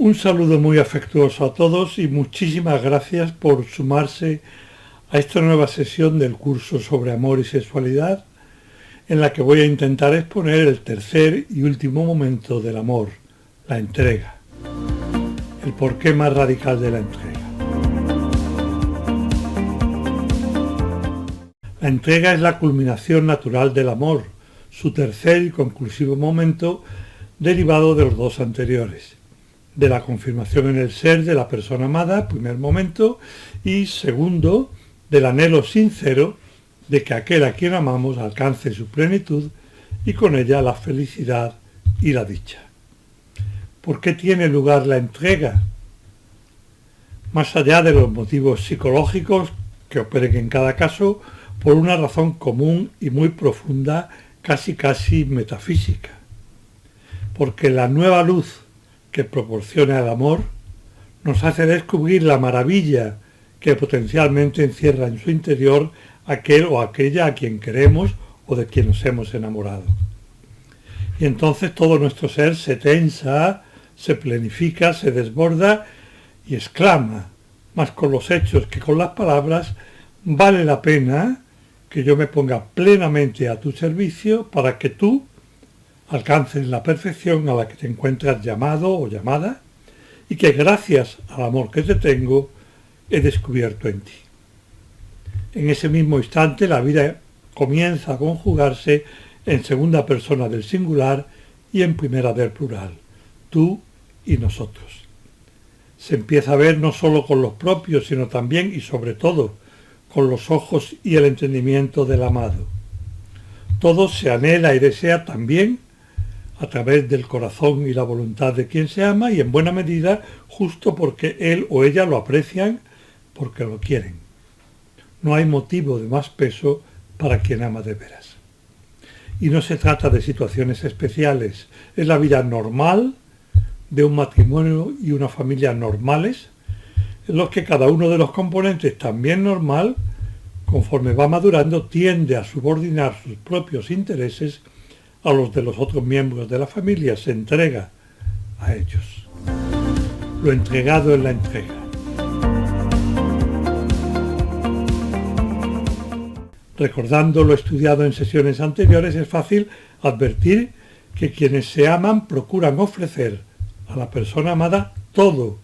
Un saludo muy afectuoso a todos y muchísimas gracias por sumarse a esta nueva sesión del curso sobre amor y sexualidad, en la que voy a intentar exponer el tercer y último momento del amor, la entrega, el porqué más radical de la entrega. La entrega es la culminación natural del amor, su tercer y conclusivo momento derivado de los dos anteriores, de la confirmación en el ser de la persona amada, primer momento, y segundo, del anhelo sincero de que aquel a quien amamos alcance su plenitud y con ella la felicidad y la dicha. ¿Por qué tiene lugar la entrega? Más allá de los motivos psicológicos que operen en cada caso, por una razón común y muy profunda, casi metafísica. Porque la nueva luz que proporciona el amor nos hace descubrir la maravilla que potencialmente encierra en su interior aquel o aquella a quien queremos o de quien nos hemos enamorado. Y entonces todo nuestro ser se tensa, se plenifica, se desborda y exclama, más con los hechos que con las palabras: vale la pena que yo me ponga plenamente a tu servicio para que tú alcances la perfección a la que te encuentras llamado o llamada y que gracias al amor que te tengo he descubierto en ti. En ese mismo instante la vida comienza a conjugarse en segunda persona del singular y en primera del plural, tú y nosotros. Se empieza a ver no solo con los propios, sino también y sobre todo con los ojos y el entendimiento del amado. Todo se anhela y desea también a través del corazón y la voluntad de quien se ama y en buena medida justo porque él o ella lo aprecian, porque lo quieren. No hay motivo de más peso para quien ama de veras. Y no se trata de situaciones especiales, es la vida normal de un matrimonio y una familia normales, en los que cada uno de los componentes, también normal, conforme va madurando, tiende a subordinar sus propios intereses a los de los otros miembros de la familia, se entrega a ellos. Lo entregado en la entrega. Recordando lo estudiado en sesiones anteriores, es fácil advertir que quienes se aman procuran ofrecer a la persona amada todo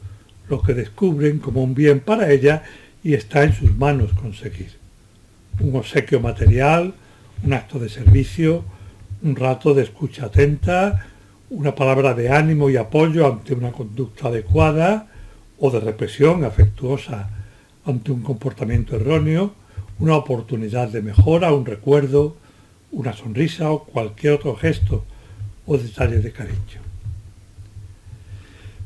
lo que descubren como un bien para ella y está en sus manos conseguir. Un obsequio material, un acto de servicio, un rato de escucha atenta, una palabra de ánimo y apoyo ante una conducta adecuada o de represión afectuosa ante un comportamiento erróneo, una oportunidad de mejora, un recuerdo, una sonrisa o cualquier otro gesto o detalle de cariño.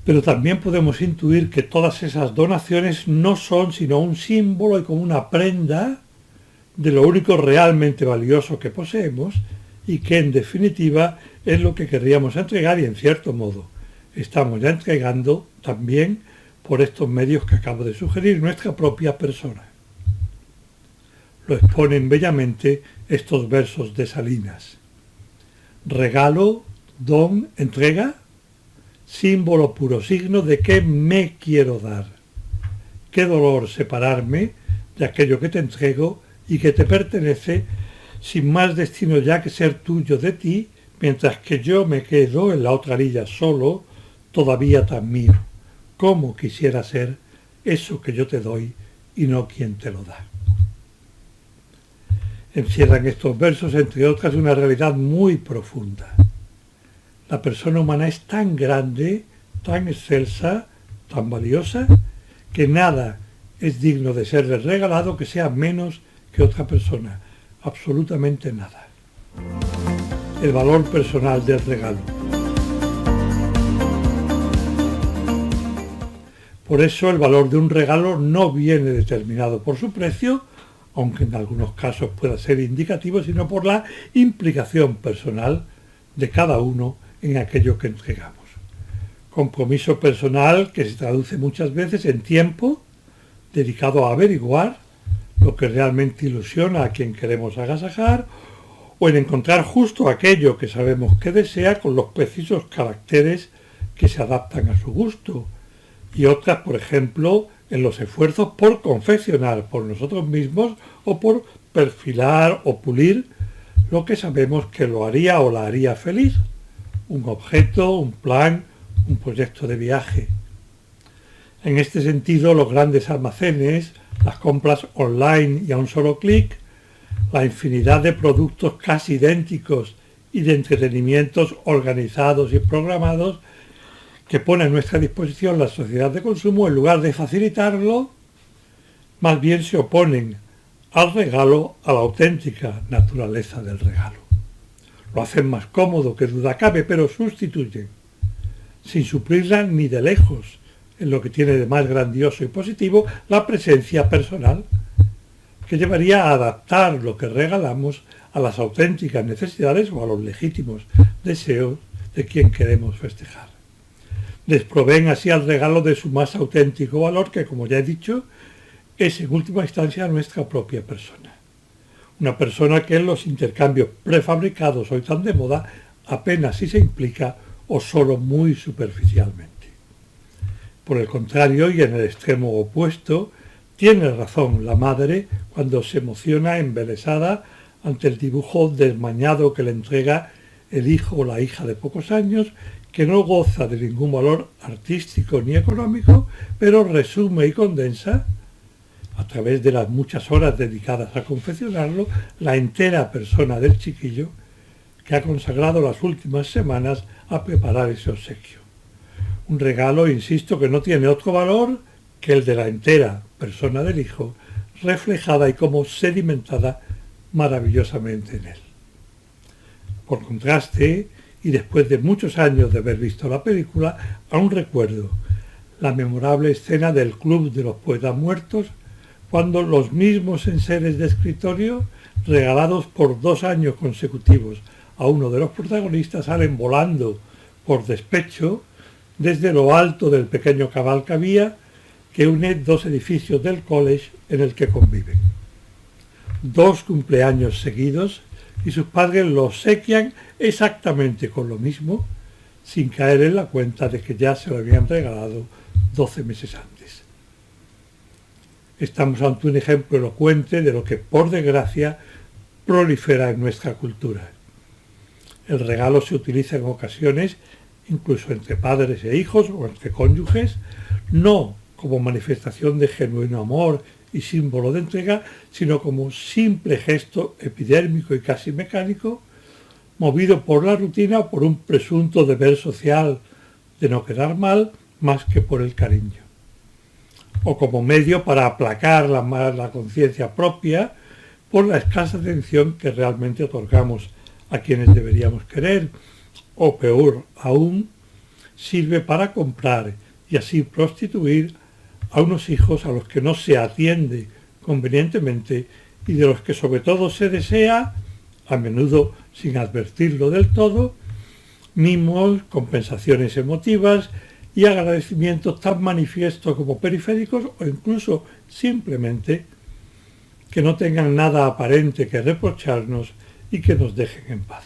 Pero también podemos intuir que todas esas donaciones no son sino un símbolo y como una prenda de lo único realmente valioso que poseemos y que en definitiva es lo que querríamos entregar y en cierto modo estamos ya entregando también por estos medios que acabo de sugerir, nuestra propia persona. Lo exponen bellamente estos versos de Salinas. Regalo, don, entrega, símbolo puro signo de que me quiero dar. Qué dolor separarme de aquello que te entrego y que te pertenece, sin más destino ya que ser tuyo de ti, mientras que yo me quedo en la otra orilla solo, todavía tan mío. ¿Cómo quisiera ser eso que yo te doy y no quien te lo da? Encierran estos versos, entre otras, una realidad muy profunda. La persona humana es tan grande, tan excelsa, tan valiosa, que nada es digno de serle regalado que sea menos que otra persona. Absolutamente nada. El valor personal del regalo. Por eso el valor de un regalo no viene determinado por su precio, aunque en algunos casos pueda ser indicativo, sino por la implicación personal de cada uno en aquello que entregamos. Compromiso personal que se traduce muchas veces en tiempo dedicado a averiguar lo que realmente ilusiona a quien queremos agasajar o en encontrar justo aquello que sabemos que desea con los precisos caracteres que se adaptan a su gusto, y otras, por ejemplo, en los esfuerzos por confeccionar por nosotros mismos o por perfilar o pulir lo que sabemos que lo haría o la haría feliz, un objeto, un plan, un proyecto de viaje. En este sentido, los grandes almacenes, las compras online y a un solo clic, la infinidad de productos casi idénticos y de entretenimientos organizados y programados que pone a nuestra disposición la sociedad de consumo, en lugar de facilitarlo, más bien se oponen al regalo, a la auténtica naturaleza del regalo. Lo hacen más cómodo, que duda cabe, pero sustituyen, sin suplirla ni de lejos, en lo que tiene de más grandioso y positivo, la presencia personal, que llevaría a adaptar lo que regalamos a las auténticas necesidades o a los legítimos deseos de quien queremos festejar. Desprovén así al regalo de su más auténtico valor, que, como ya he dicho, es en última instancia nuestra propia persona. Una persona que en los intercambios prefabricados hoy tan de moda apenas si se implica o solo muy superficialmente. Por el contrario, y en el extremo opuesto, tiene razón la madre cuando se emociona embelesada ante el dibujo desmañado que le entrega el hijo o la hija de pocos años, que no goza de ningún valor artístico ni económico, pero resume y condensa, a través de las muchas horas dedicadas a confeccionarlo, la entera persona del chiquillo que ha consagrado las últimas semanas a preparar ese obsequio. Un regalo, insisto, que no tiene otro valor que el de la entera persona del hijo, reflejada y como sedimentada maravillosamente en él. Por contraste, y después de muchos años de haber visto la película, aún recuerdo la memorable escena del Club de los Poetas Muertos, cuando los mismos enseres de escritorio, regalados por 2 años consecutivos a uno de los protagonistas, salen volando por despecho desde lo alto del pequeño cabalcavía que une 2 edificios del college en el que conviven. 2 cumpleaños seguidos y sus padres lo obsequian exactamente con lo mismo, sin caer en la cuenta de que ya se lo habían regalado 12 meses antes. Estamos ante un ejemplo elocuente de lo que, por desgracia, prolifera en nuestra cultura. El regalo se utiliza en ocasiones, incluso entre padres e hijos o entre cónyuges, no como manifestación de genuino amor y símbolo de entrega, sino como simple gesto epidérmico y casi mecánico, movido por la rutina o por un presunto deber social de no quedar mal, más que por el cariño. O como medio para aplacar la conciencia propia por la escasa atención que realmente otorgamos a quienes deberíamos querer, o peor aún, sirve para comprar y así prostituir a unos hijos a los que no se atiende convenientemente y de los que sobre todo se desea, a menudo sin advertirlo del todo, mimos, compensaciones emotivas y agradecimientos tan manifiestos como periféricos o incluso simplemente que no tengan nada aparente que reprocharnos y que nos dejen en paz.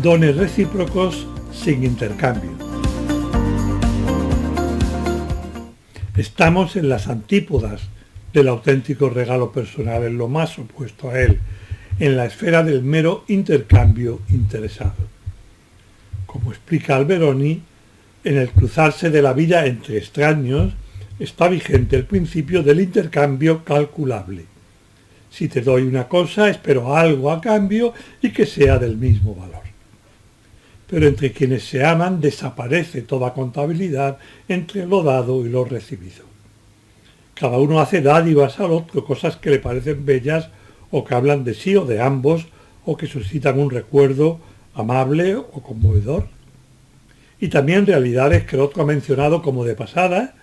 Dones recíprocos sin intercambio. Estamos en las antípodas del auténtico regalo personal, en lo más opuesto a él, en la esfera del mero intercambio interesado. Como explica Alberoni, en el cruzarse de la vida entre extraños está vigente el principio del intercambio calculable. Si te doy una cosa, espero algo a cambio y que sea del mismo valor. Pero entre quienes se aman desaparece toda contabilidad entre lo dado y lo recibido. Cada uno hace dádivas al otro, cosas que le parecen bellas o que hablan de sí o de ambos o que suscitan un recuerdo amable o conmovedor. Y también realidades que el otro ha mencionado como de pasada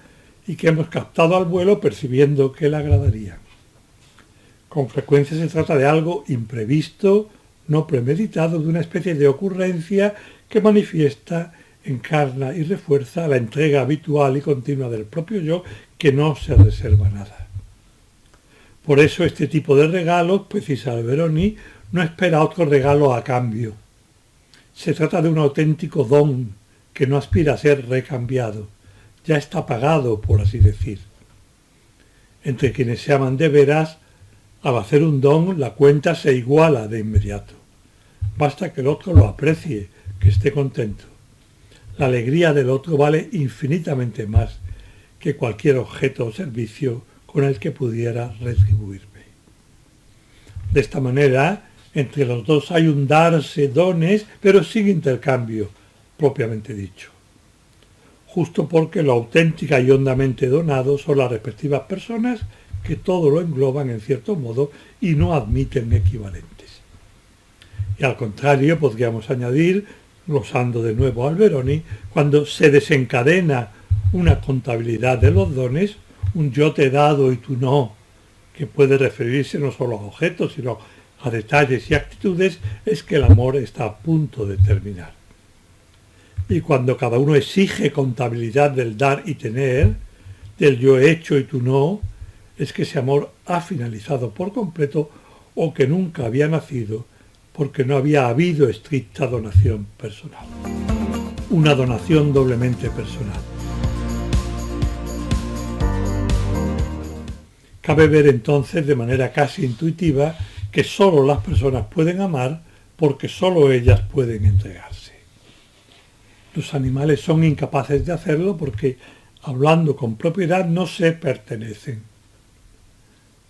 y que hemos captado al vuelo percibiendo que le agradarían. Con frecuencia se trata de algo imprevisto, no premeditado, de una especie de ocurrencia que manifiesta, encarna y refuerza la entrega habitual y continua del propio yo, que no se reserva nada. Por eso este tipo de regalos, precisa Alberoni, no espera otro regalo a cambio. Se trata de un auténtico don que no aspira a ser recambiado, ya está pagado, por así decir. Entre quienes se aman de veras, al hacer un don, la cuenta se iguala de inmediato. Basta que el otro lo aprecie, que esté contento. La alegría del otro vale infinitamente más que cualquier objeto o servicio con el que pudiera retribuirme. De esta manera, entre los dos hay un darse dones, pero sin intercambio, propiamente dicho. Justo porque lo auténtica y hondamente donado son las respectivas personas que todo lo engloban en cierto modo y no admiten equivalentes. Y al contrario, podríamos añadir, glosando de nuevo al Alberoni, cuando se desencadena una contabilidad de los dones, un yo te he dado y tú no, que puede referirse no solo a objetos, sino a detalles y actitudes, es que el amor está a punto de terminar. Y cuando cada uno exige contabilidad del dar y tener, del yo he hecho y tú no, es que ese amor ha finalizado por completo o que nunca había nacido porque no había habido estricta donación personal. Una donación doblemente personal. Cabe ver entonces de manera casi intuitiva que sólo las personas pueden amar porque sólo ellas pueden entregarse. Los animales son incapaces de hacerlo porque, hablando con propiedad, no se pertenecen.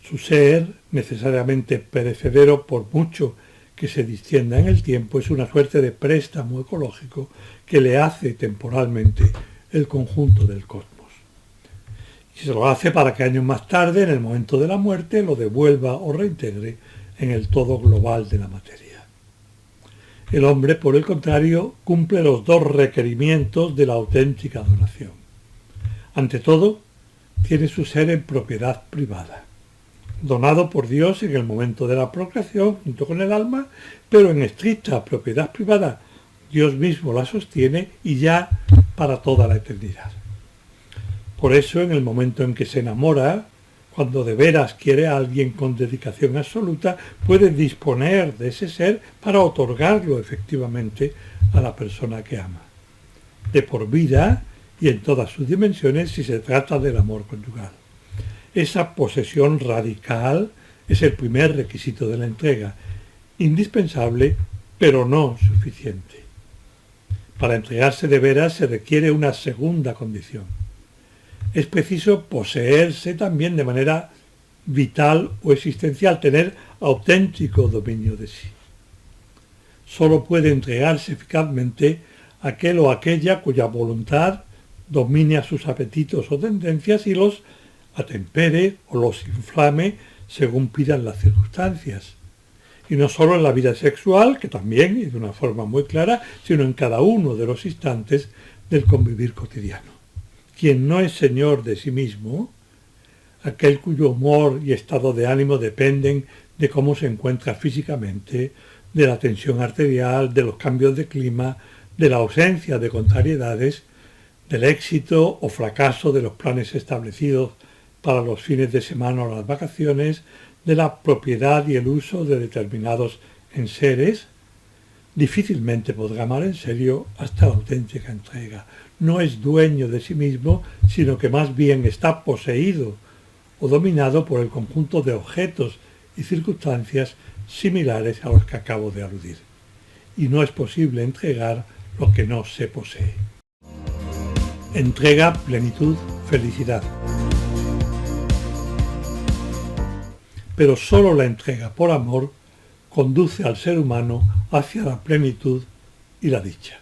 Su ser, necesariamente perecedero por mucho que se distienda en el tiempo, es una suerte de préstamo ecológico que le hace temporalmente el conjunto del cosmos. Y se lo hace para que años más tarde, en el momento de la muerte, lo devuelva o reintegre en el todo global de la materia. El hombre, por el contrario, cumple los dos requerimientos de la auténtica donación. Ante todo, tiene su ser en propiedad privada, donado por Dios en el momento de la procreación junto con el alma, pero en estricta propiedad privada. Dios mismo la sostiene y ya para toda la eternidad. Por eso, en el momento en que se enamora, cuando de veras quiere a alguien con dedicación absoluta, puede disponer de ese ser para otorgarlo efectivamente a la persona que ama. De por vida y en todas sus dimensiones si se trata del amor conyugal. Esa posesión radical es el primer requisito de la entrega, indispensable pero no suficiente. Para entregarse de veras se requiere una segunda condición. Es preciso poseerse también de manera vital o existencial, tener auténtico dominio de sí. Solo puede entregarse eficazmente aquel o aquella cuya voluntad domine a sus apetitos o tendencias y los atempere o los inflame según pidan las circunstancias. Y no solo en la vida sexual, que también, y de una forma muy clara, sino en cada uno de los instantes del convivir cotidiano. Quien no es señor de sí mismo, aquel cuyo humor y estado de ánimo dependen de cómo se encuentra físicamente, de la tensión arterial, de los cambios de clima, de la ausencia de contrariedades, del éxito o fracaso de los planes establecidos para los fines de semana o las vacaciones, de la propiedad y el uso de determinados enseres, difícilmente podrá amar en serio hasta la auténtica entrega. No es dueño de sí mismo, sino que más bien está poseído o dominado por el conjunto de objetos y circunstancias similares a los que acabo de aludir. Y no es posible entregar lo que no se posee. Entrega, plenitud, felicidad. Pero sólo la entrega por amor conduce al ser humano hacia la plenitud y la dicha.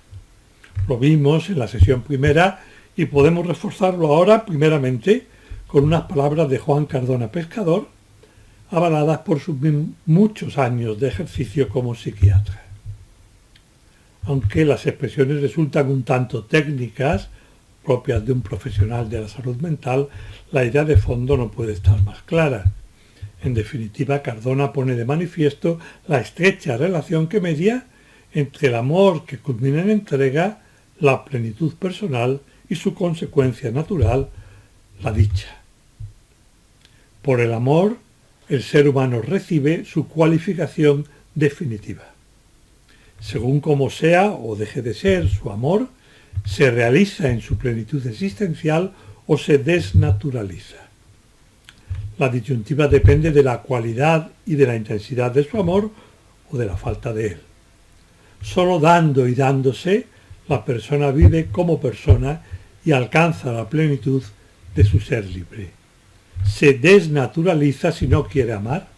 Lo vimos en la sesión primera y podemos reforzarlo ahora primeramente con unas palabras de Juan Cardona Pescador, avaladas por sus muchos años de ejercicio como psiquiatra. Aunque las expresiones resultan un tanto técnicas, propias de un profesional de la salud mental, la idea de fondo no puede estar más clara. En definitiva, Cardona pone de manifiesto la estrecha relación que media entre el amor que culmina en entrega, la plenitud personal y su consecuencia natural, la dicha. Por el amor, el ser humano recibe su cualificación definitiva. Según como sea o deje de ser su amor, se realiza en su plenitud existencial o se desnaturaliza. La disyuntiva depende de la cualidad y de la intensidad de su amor o de la falta de él. Solo dando y dándose, la persona vive como persona y alcanza la plenitud de su ser libre. Se desnaturaliza si no quiere amar,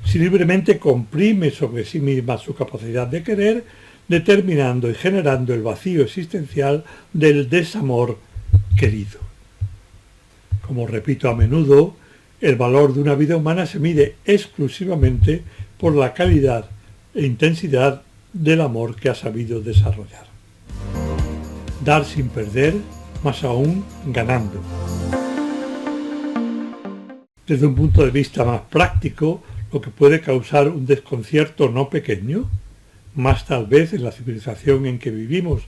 si libremente comprime sobre sí misma su capacidad de querer, determinando y generando el vacío existencial del desamor querido. Como repito a menudo, el valor de una vida humana se mide exclusivamente por la calidad e intensidad del amor que ha sabido desarrollar. Dar sin perder, más aún ganando. Desde un punto de vista más práctico, lo que puede causar un desconcierto no pequeño, más tal vez en la civilización en que vivimos,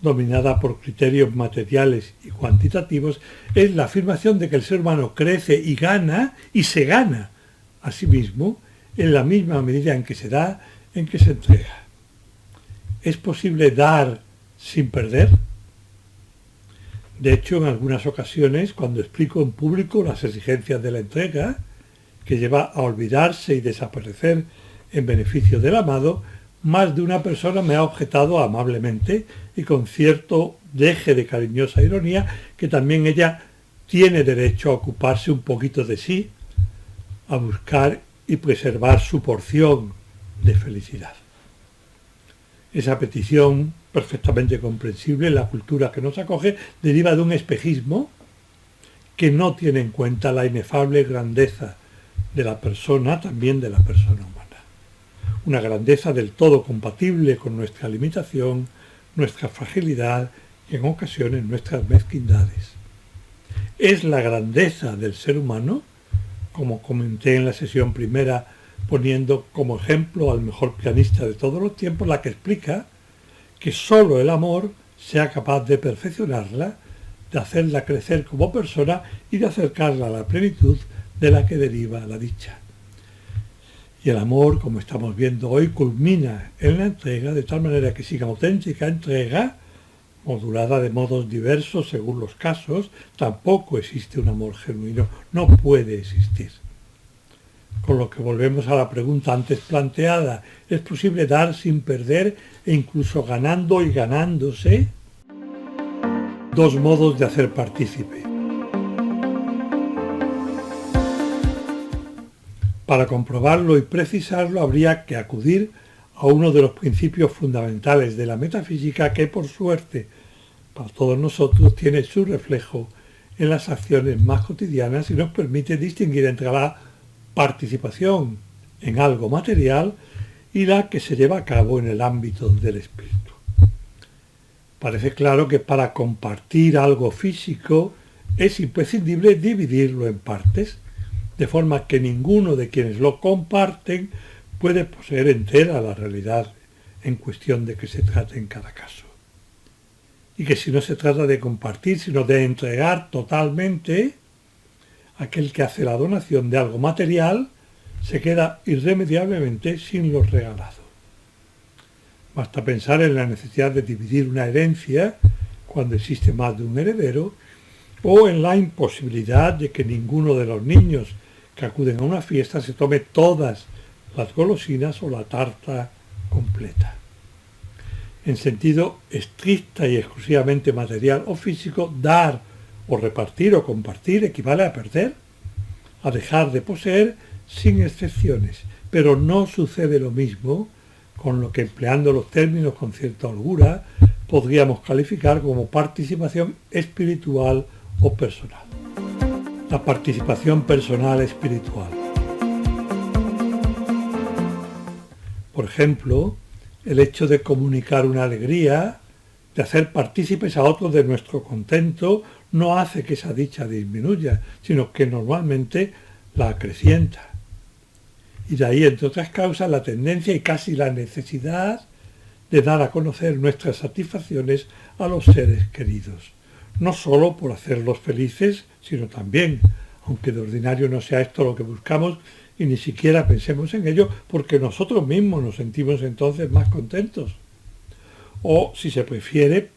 dominada por criterios materiales y cuantitativos, es la afirmación de que el ser humano crece y gana y se gana a sí mismo en la misma medida en que se da, en que se entrega. ¿Es posible dar sin perder? De hecho, en algunas ocasiones, cuando explico en público las exigencias de la entrega, que lleva a olvidarse y desaparecer en beneficio del amado, más de una persona me ha objetado amablemente y con cierto deje de cariñosa ironía que también ella tiene derecho a ocuparse un poquito de sí, a buscar y preservar su porción de felicidad. Esa petición, perfectamente comprensible en la cultura que nos acoge, deriva de un espejismo que no tiene en cuenta la inefable grandeza de la persona, también de la persona humana. Una grandeza del todo compatible con nuestra limitación, nuestra fragilidad y en ocasiones nuestras mezquindades. Es la grandeza del ser humano, como comenté en la sesión primera, poniendo como ejemplo al mejor pianista de todos los tiempos, la que explica que sólo el amor sea capaz de perfeccionarla, de hacerla crecer como persona y de acercarla a la plenitud de la que deriva la dicha. Y el amor, como estamos viendo hoy, culmina en la entrega, de tal manera que sin auténtica entrega, modulada de modos diversos según los casos, tampoco existe un amor genuino, no puede existir. Con lo que volvemos a la pregunta antes planteada, ¿es posible dar sin perder e incluso ganando y ganándose? Dos modos de hacer partícipe. Para comprobarlo y precisarlo habría que acudir a uno de los principios fundamentales de la metafísica que, por suerte, para todos nosotros, tiene su reflejo en las acciones más cotidianas y nos permite distinguir entre la participación en algo material y la que se lleva a cabo en el ámbito del espíritu. Parece claro que para compartir algo físico es imprescindible dividirlo en partes, de forma que ninguno de quienes lo comparten puede poseer entera la realidad en cuestión de que se trate en cada caso. Y que si no se trata de compartir, sino de entregar totalmente, aquel que hace la donación de algo material se queda irremediablemente sin lo regalado. Basta pensar en la necesidad de dividir una herencia cuando existe más de un heredero, o en la imposibilidad de que ninguno de los niños que acuden a una fiesta se tome todas las golosinas o la tarta completa. En sentido estricta y exclusivamente material o físico, dar o repartir o compartir equivale a perder, a dejar de poseer sin excepciones, pero no sucede lo mismo con lo que, empleando los términos con cierta holgura, podríamos calificar como participación espiritual o personal. La participación personal espiritual. Por ejemplo, el hecho de comunicar una alegría, de hacer partícipes a otros de nuestro contento, no hace que esa dicha disminuya, sino que normalmente la acrecienta. Y de ahí, entre otras causas, la tendencia y casi la necesidad de dar a conocer nuestras satisfacciones a los seres queridos. No solo por hacerlos felices, sino también, aunque de ordinario no sea esto lo que buscamos y ni siquiera pensemos en ello, porque nosotros mismos nos sentimos entonces más contentos. O, si se prefiere,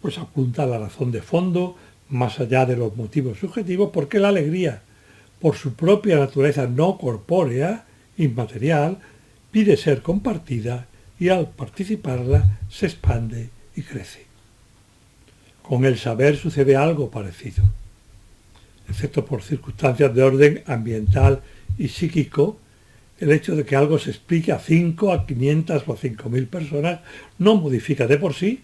pues apunta a la razón de fondo, más allá de los motivos subjetivos, porque la alegría, por su propia naturaleza no corpórea, inmaterial, pide ser compartida y al participarla se expande y crece. Con el saber sucede algo parecido. Excepto por circunstancias de orden ambiental y psíquico, el hecho de que algo se explique a 5, a 500 o a 5.000 personas no modifica de por sí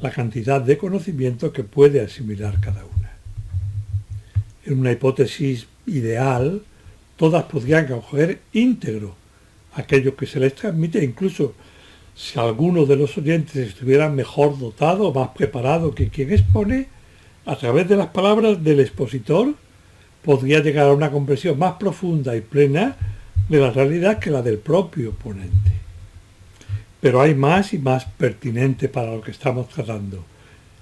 la cantidad de conocimiento que puede asimilar cada una. En una hipótesis ideal, todas podrían acoger íntegro aquello que se les transmite, incluso si alguno de los oyentes estuviera mejor dotado o más preparado que quien expone, a través de las palabras del expositor podría llegar a una comprensión más profunda y plena de la realidad que la del propio ponente. Pero hay más y más pertinente para lo que estamos tratando.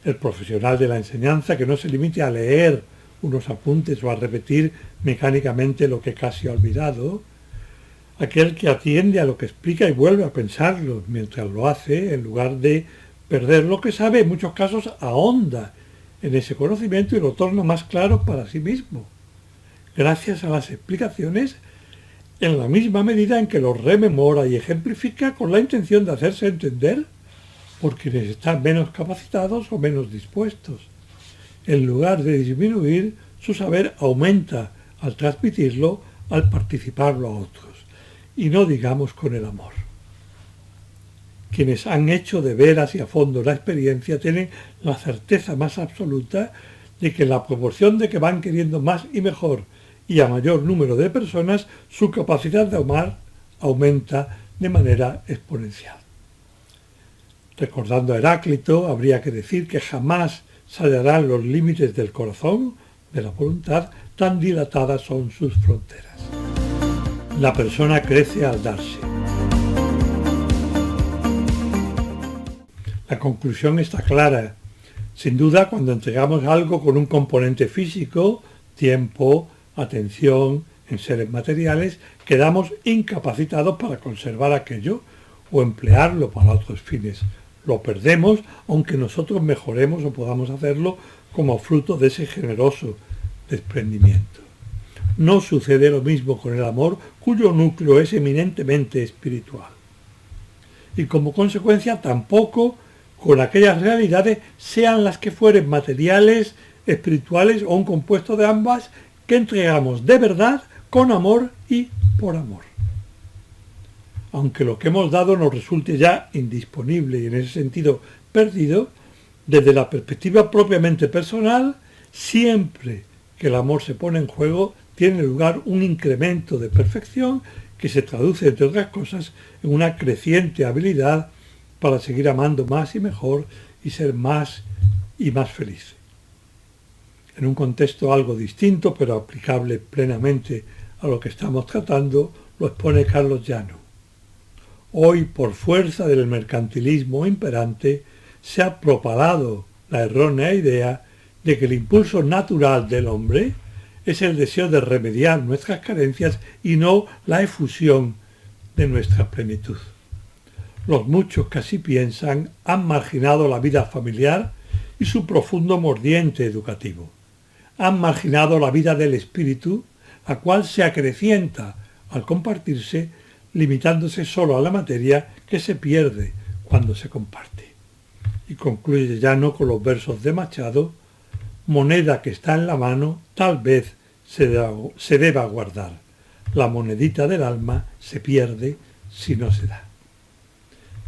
El profesional de la enseñanza que no se limite a leer unos apuntes o a repetir mecánicamente lo que casi ha olvidado, aquel que atiende a lo que explica y vuelve a pensarlo mientras lo hace, en lugar de perder lo que sabe, en muchos casos ahonda en ese conocimiento y lo torna más claro para sí mismo, gracias a las explicaciones, en la misma medida en que lo rememora y ejemplifica con la intención de hacerse entender por quienes están menos capacitados o menos dispuestos. En lugar de disminuir, su saber aumenta al transmitirlo, al participarlo a otros, y no digamos con el amor. Quienes han hecho de veras y a fondo la experiencia tienen la certeza más absoluta de que en la proporción de que van queriendo más y mejor y a mayor número de personas, su capacidad de amar aumenta de manera exponencial. Recordando a Heráclito, habría que decir que jamás se hallarán los límites del corazón, de la voluntad, tan dilatadas son sus fronteras. La persona crece al darse. La conclusión está clara. Sin duda, cuando entregamos algo con un componente físico, tiempo, atención, en seres materiales, quedamos incapacitados para conservar aquello o emplearlo para otros fines. Lo perdemos, aunque nosotros mejoremos o podamos hacerlo como fruto de ese generoso desprendimiento. No sucede lo mismo con el amor, cuyo núcleo es eminentemente espiritual. Y como consecuencia tampoco con aquellas realidades, sean las que fueren materiales, espirituales o un compuesto de ambas, que entregamos de verdad, con amor y por amor. Aunque lo que hemos dado nos resulte ya indisponible y en ese sentido perdido, desde la perspectiva propiamente personal, siempre que el amor se pone en juego, tiene lugar un incremento de perfección que se traduce, entre otras cosas, en una creciente habilidad para seguir amando más y mejor y ser más y más feliz. En un contexto algo distinto, pero aplicable plenamente a lo que estamos tratando, lo expone Carlos Llano. Hoy, por fuerza del mercantilismo imperante, se ha propalado la errónea idea de que el impulso natural del hombre es el deseo de remediar nuestras carencias y no la efusión de nuestra plenitud. Los muchos que así piensan han marginado la vida familiar y su profundo mordiente educativo. Han marginado la vida del espíritu, la cual se acrecienta al compartirse, limitándose solo a la materia que se pierde cuando se comparte. Y concluye Llano con los versos de Machado: moneda que está en la mano, tal vez se deba guardar. La monedita del alma se pierde si no se da.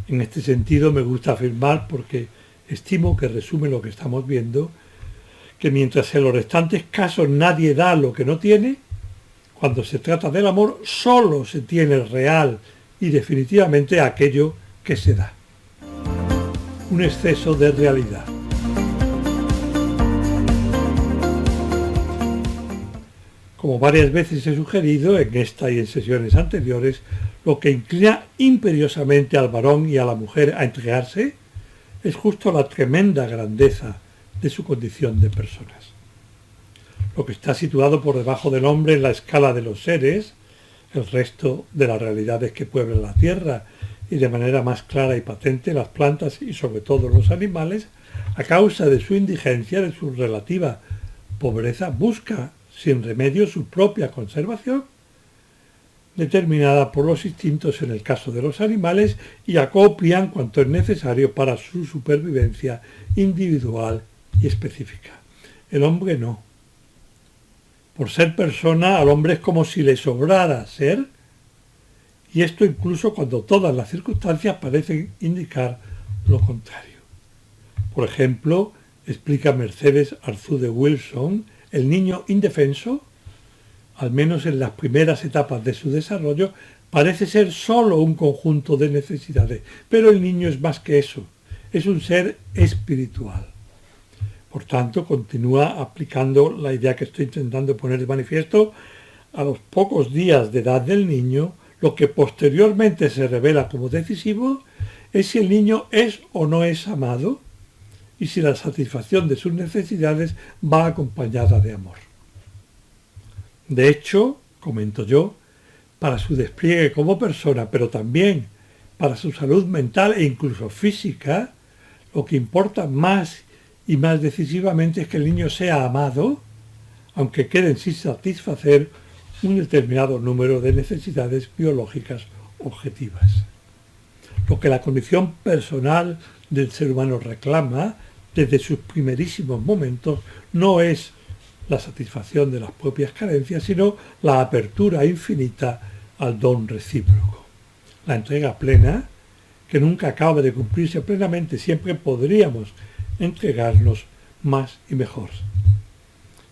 En este sentido me gusta afirmar, porque estimo que resume lo que estamos viendo, que mientras en los restantes casos nadie da lo que no tiene, cuando se trata del amor solo se tiene real y definitivamente aquello que se da. Un exceso de realidad. Como varias veces he sugerido en esta y en sesiones anteriores, lo que inclina imperiosamente al varón y a la mujer a entregarse es justo la tremenda grandeza de su condición de personas. Lo que está situado por debajo del hombre en la escala de los seres, el resto de las realidades que pueblan la tierra y de manera más clara y patente las plantas y sobre todo los animales, a causa de su indigencia, de su relativa pobreza, busca sin remedio su propia conservación, determinada por los instintos en el caso de los animales, y acopian cuanto es necesario para su supervivencia individual y específica. El hombre no. Por ser persona, al hombre es como si le sobrara ser, y esto incluso cuando todas las circunstancias parecen indicar lo contrario. Por ejemplo, explica Mercedes Arzú de Wilson, el niño indefenso, al menos en las primeras etapas de su desarrollo, parece ser solo un conjunto de necesidades, pero el niño es más que eso, es un ser espiritual. Por tanto, continúa aplicando la idea que estoy intentando poner de manifiesto. A los pocos días de edad del niño, lo que posteriormente se revela como decisivo es si el niño es o no es amado y si la satisfacción de sus necesidades va acompañada de amor. De hecho, comento yo, para su despliegue como persona, pero también para su salud mental e incluso física, lo que importa más y más decisivamente es que el niño sea amado, aunque queden sin satisfacer un determinado número de necesidades biológicas objetivas. Lo que la condición personal del ser humano reclama desde sus primerísimos momentos no es la satisfacción de las propias carencias, sino la apertura infinita al don recíproco. La entrega plena, que nunca acaba de cumplirse plenamente, siempre podríamos entregarnos más y mejor.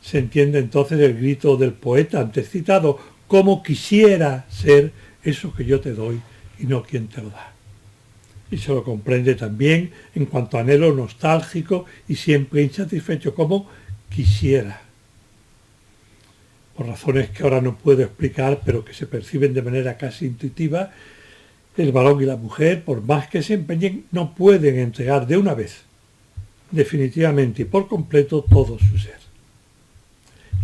Se entiende entonces el grito del poeta antes citado, como quisiera ser eso que yo te doy y no quien te lo da. Y se lo comprende también en cuanto a anhelo nostálgico y siempre insatisfecho, como quisiera. Por razones que ahora no puedo explicar, pero que se perciben de manera casi intuitiva, el varón y la mujer, por más que se empeñen, no pueden entregar de una vez, definitivamente y por completo, todo su ser.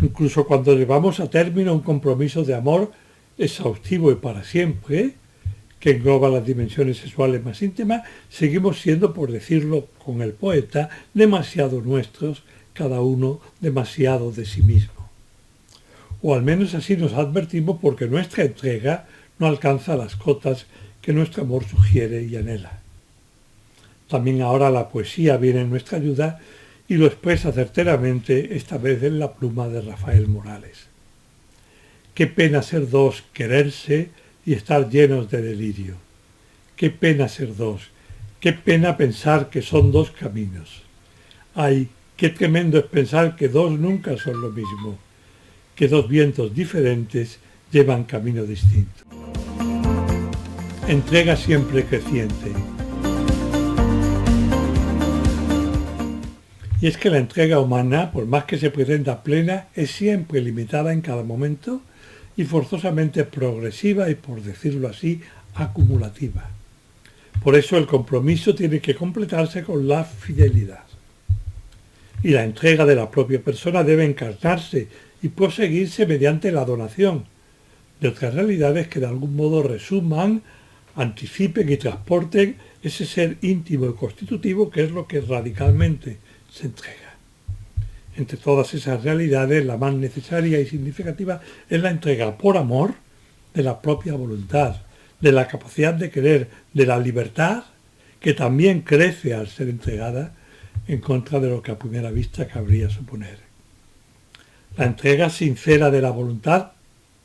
Incluso cuando llevamos a término un compromiso de amor exhaustivo y para siempre, que engloba las dimensiones sexuales más íntimas, seguimos siendo, por decirlo con el poeta, demasiado nuestros, cada uno demasiado de sí mismo. O al menos así nos advertimos, porque nuestra entrega no alcanza las cotas que nuestro amor sugiere y anhela. También ahora la poesía viene en nuestra ayuda y lo expresa certeramente, esta vez en la pluma de Rafael Morales. Qué pena ser dos, quererse y estar llenos de delirio. Qué pena ser dos, qué pena pensar que son dos caminos. Ay, qué tremendo es pensar que dos nunca son lo mismo, que dos vientos diferentes llevan camino distinto. Entrega siempre creciente. Y es que la entrega humana, por más que se pretenda plena, es siempre limitada en cada momento y forzosamente progresiva y, por decirlo así, acumulativa. Por eso el compromiso tiene que completarse con la fidelidad. Y la entrega de la propia persona debe encarnarse y proseguirse mediante la donación de otras realidades que de algún modo resuman, anticipen y transporten ese ser íntimo y constitutivo que es lo que radicalmente se entrega. Entre todas esas realidades, la más necesaria y significativa es la entrega por amor de la propia voluntad, de la capacidad de querer, de la libertad, que también crece al ser entregada en contra de lo que a primera vista cabría suponer. La entrega sincera de la voluntad,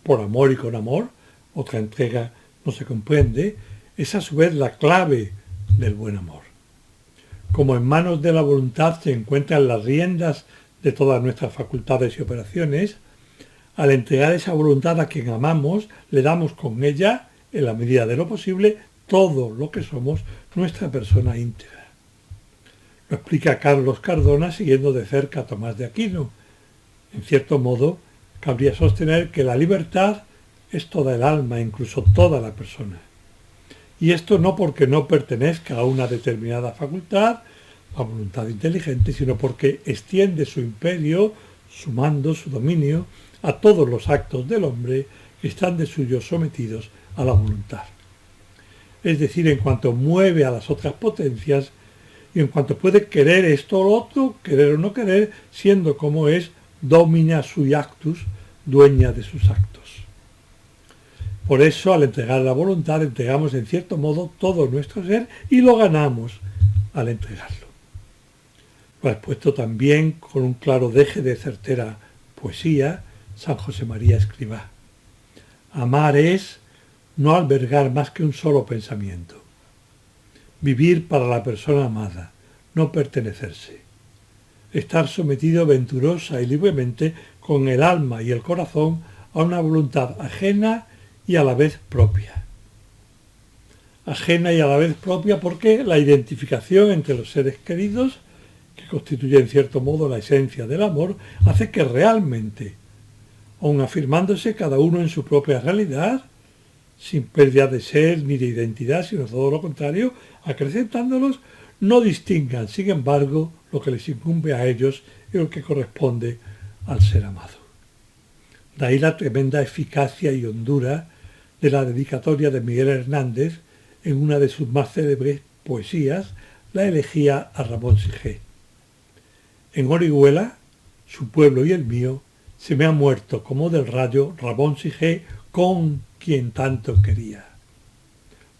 por amor y con amor, otra entrega no se comprende, es a su vez la clave del buen amor. Como en manos de la voluntad se encuentran las riendas de todas nuestras facultades y operaciones, al entregar esa voluntad a quien amamos, le damos con ella, en la medida de lo posible, todo lo que somos, nuestra persona íntegra. Lo explica Carlos Cardona siguiendo de cerca a Tomás de Aquino. En cierto modo, cabría sostener que la libertad es toda el alma, incluso toda la persona. Y esto no porque no pertenezca a una determinada facultad, la voluntad inteligente, sino porque extiende su imperio, su mando, su dominio, a todos los actos del hombre que están de suyo sometidos a la voluntad. Es decir, en cuanto mueve a las otras potencias y en cuanto puede querer esto o lo otro, querer o no querer, siendo como es, domina sui actus, dueña de sus actos. Por eso, al entregar la voluntad, entregamos en cierto modo todo nuestro ser y lo ganamos al entregarlo. Lo ha expuesto también con un claro deje de certera poesía San José María Escrivá. Amar es no albergar más que un solo pensamiento. Vivir para la persona amada, no pertenecerse. Estar sometido venturosa y libremente con el alma y el corazón a una voluntad ajena y a la vez propia. Ajena y a la vez propia porque la identificación entre los seres queridos, que constituye en cierto modo la esencia del amor, hace que realmente, aun afirmándose cada uno en su propia realidad, sin pérdida de ser ni de identidad, sino todo lo contrario, acrecentándolos, no distingan, sin embargo, lo que les incumbe a ellos y lo que corresponde al ser amado. De ahí la tremenda eficacia y hondura de la dedicatoria de Miguel Hernández en una de sus más célebres poesías, la elegía a Ramón Sigé. En Orihuela, su pueblo y el mío, se me ha muerto como del rayo Ramón Sigé con quien tanto quería.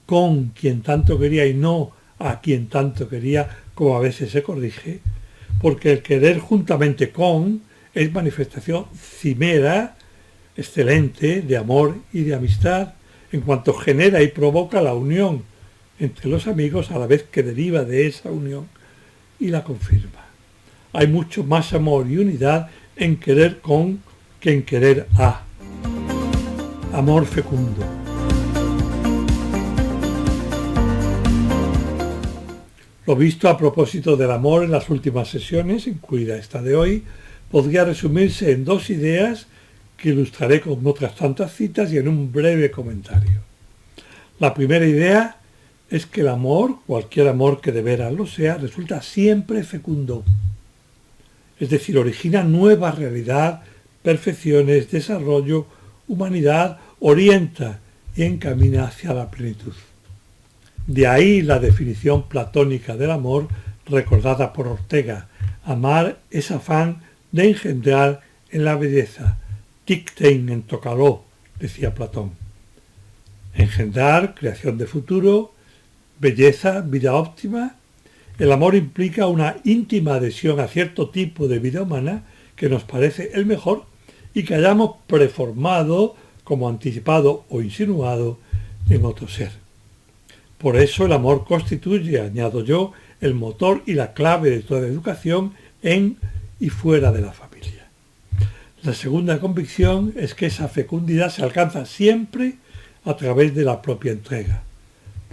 Con quien tanto quería y no a quien tanto quería, como a veces se corrige, porque el querer juntamente con es manifestación cimera, excelente, de amor y de amistad, en cuanto genera y provoca la unión entre los amigos a la vez que deriva de esa unión y la confirma. Hay mucho más amor y unidad en querer con que en querer a. Amor fecundo. Lo visto a propósito del amor en las últimas sesiones, incluida esta de hoy, podría resumirse en dos ideas que ilustraré con otras tantas citas y en un breve comentario. La primera idea es que el amor, cualquier amor que de veras lo sea, resulta siempre fecundo. Es decir, origina nueva realidad, perfecciones, desarrollo, humanidad, orienta y encamina hacia la plenitud. De ahí la definición platónica del amor recordada por Ortega. Amar es afán de engendrar en la belleza. Tictein en tocaló, decía Platón. Engendrar, creación de futuro, belleza, vida óptima. El amor implica una íntima adhesión a cierto tipo de vida humana que nos parece el mejor y que hayamos preformado, como anticipado o insinuado, en otro ser. Por eso el amor constituye, añado yo, el motor y la clave de toda educación en y fuera de la familia. La segunda convicción es que esa fecundidad se alcanza siempre a través de la propia entrega,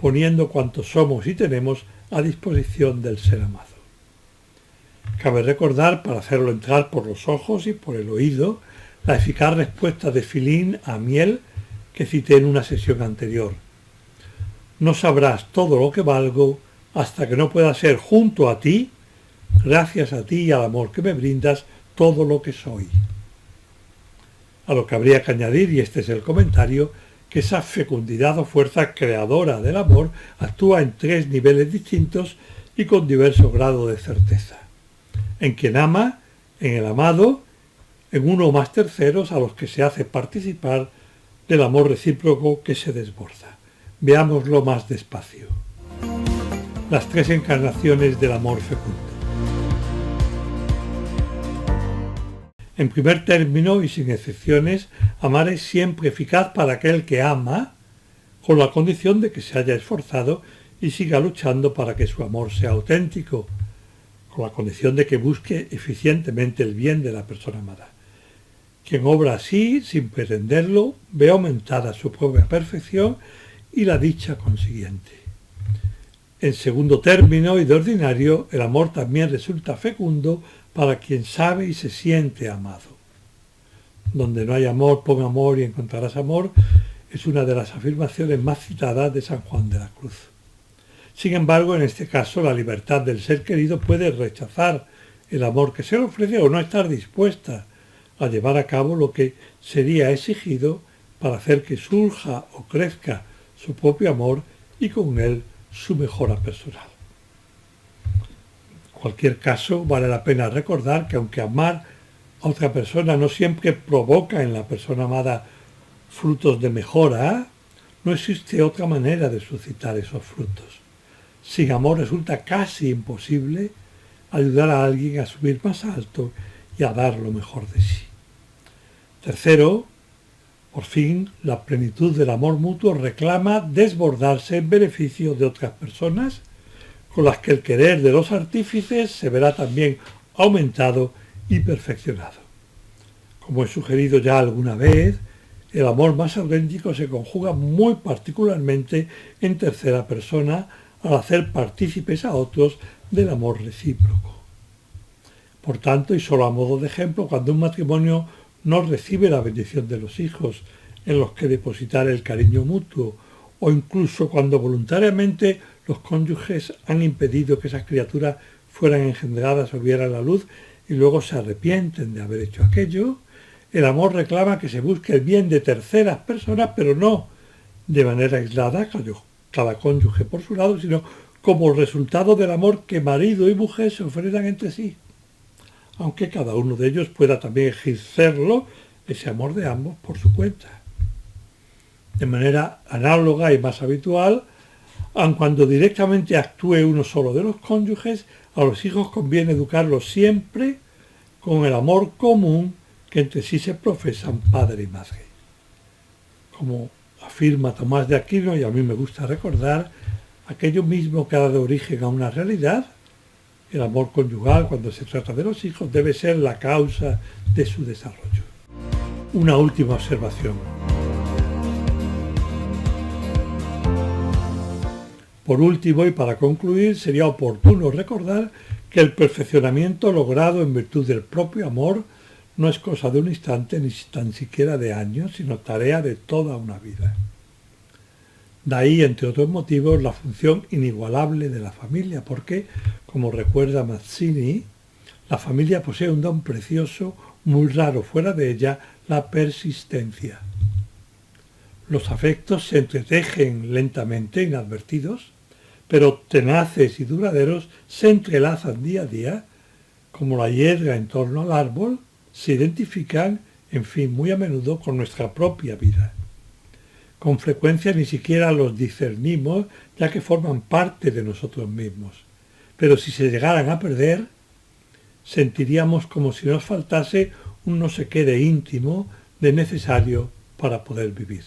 poniendo cuanto somos y tenemos a disposición del ser amado. Cabe recordar, para hacerlo entrar por los ojos y por el oído, la eficaz respuesta de Filín a Miel que cité en una sesión anterior. No sabrás todo lo que valgo hasta que no pueda ser junto a ti, gracias a ti y al amor que me brindas, todo lo que soy. A lo que habría que añadir, y este es el comentario, que esa fecundidad o fuerza creadora del amor actúa en tres niveles distintos y con diverso grado de certeza. En quien ama, en el amado, en uno o más terceros a los que se hace participar del amor recíproco que se desborda. Veámoslo más despacio. Las tres encarnaciones del amor fecundo. En primer término y sin excepciones, amar es siempre eficaz para aquel que ama, con la condición de que se haya esforzado y siga luchando para que su amor sea auténtico, con la condición de que busque eficientemente el bien de la persona amada. Quien obra así, sin pretenderlo, ve aumentada su propia perfección y la dicha consiguiente. En segundo término y de ordinario, el amor también resulta fecundo para quien sabe y se siente amado. Donde no hay amor, pon amor y encontrarás amor, es una de las afirmaciones más citadas de San Juan de la Cruz. Sin embargo, en este caso, la libertad del ser querido puede rechazar el amor que se le ofrece o no estar dispuesta a llevar a cabo lo que sería exigido para hacer que surja o crezca su propio amor y con él su mejora personal. En cualquier caso, vale la pena recordar que aunque amar a otra persona no siempre provoca en la persona amada frutos de mejora, no existe otra manera de suscitar esos frutos. Sin amor resulta casi imposible ayudar a alguien a subir más alto y a dar lo mejor de sí. Tercero, por fin, la plenitud del amor mutuo reclama desbordarse en beneficio de otras personas, con las que el querer de los artífices se verá también aumentado y perfeccionado. Como he sugerido ya alguna vez, el amor más auténtico se conjuga muy particularmente en tercera persona al hacer partícipes a otros del amor recíproco. Por tanto, y solo a modo de ejemplo, cuando un matrimonio no recibe la bendición de los hijos en los que depositar el cariño mutuo, o incluso cuando voluntariamente los cónyuges han impedido que esas criaturas fueran engendradas o vieran la luz y luego se arrepienten de haber hecho aquello, el amor reclama que se busque el bien de terceras personas, pero no de manera aislada, cada cónyuge por su lado, sino como resultado del amor que marido y mujer se ofrecen entre sí, aunque cada uno de ellos pueda también ejercerlo, ese amor de ambos, por su cuenta. De manera análoga y más habitual, aun cuando directamente actúe uno solo de los cónyuges, a los hijos conviene educarlos siempre con el amor común que entre sí se profesan padre y madre. Como afirma Tomás de Aquino, y a mí me gusta recordar, aquello mismo que ha dado origen a una realidad, el amor conyugal cuando se trata de los hijos, debe ser la causa de su desarrollo. Una última observación. Por último, y para concluir, sería oportuno recordar que el perfeccionamiento logrado en virtud del propio amor no es cosa de un instante ni tan siquiera de años, sino tarea de toda una vida. De ahí, entre otros motivos, la función inigualable de la familia, porque, como recuerda Mazzini, la familia posee un don precioso, muy raro fuera de ella, la persistencia. Los afectos se entretejen lentamente, inadvertidos, pero tenaces y duraderos se entrelazan día a día, como la hiedra en torno al árbol, se identifican, en fin, muy a menudo con nuestra propia vida. Con frecuencia ni siquiera los discernimos, ya que forman parte de nosotros mismos. Pero si se llegaran a perder, sentiríamos como si nos faltase un no sé qué de íntimo, de necesario para poder vivir.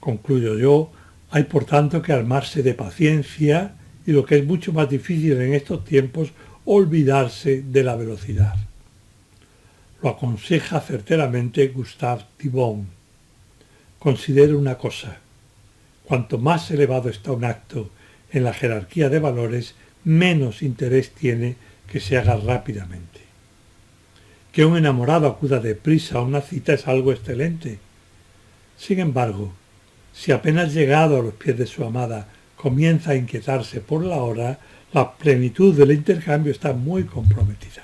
Concluyo yo, hay por tanto que armarse de paciencia y, lo que es mucho más difícil en estos tiempos, olvidarse de la velocidad. Lo aconseja certeramente Gustave Thibon. Considero una cosa: cuanto más elevado está un acto en la jerarquía de valores, menos interés tiene que se haga rápidamente. Que un enamorado acuda deprisa a una cita es algo excelente. Sin embargo, si apenas llegado a los pies de su amada comienza a inquietarse por la hora, la plenitud del intercambio está muy comprometida.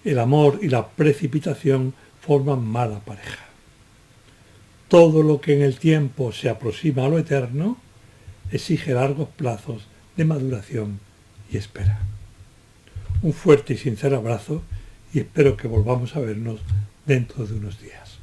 El amor y la precipitación forman mala pareja. Todo lo que en el tiempo se aproxima a lo eterno exige largos plazos de maduración y espera. Un fuerte y sincero abrazo y espero que volvamos a vernos dentro de unos días.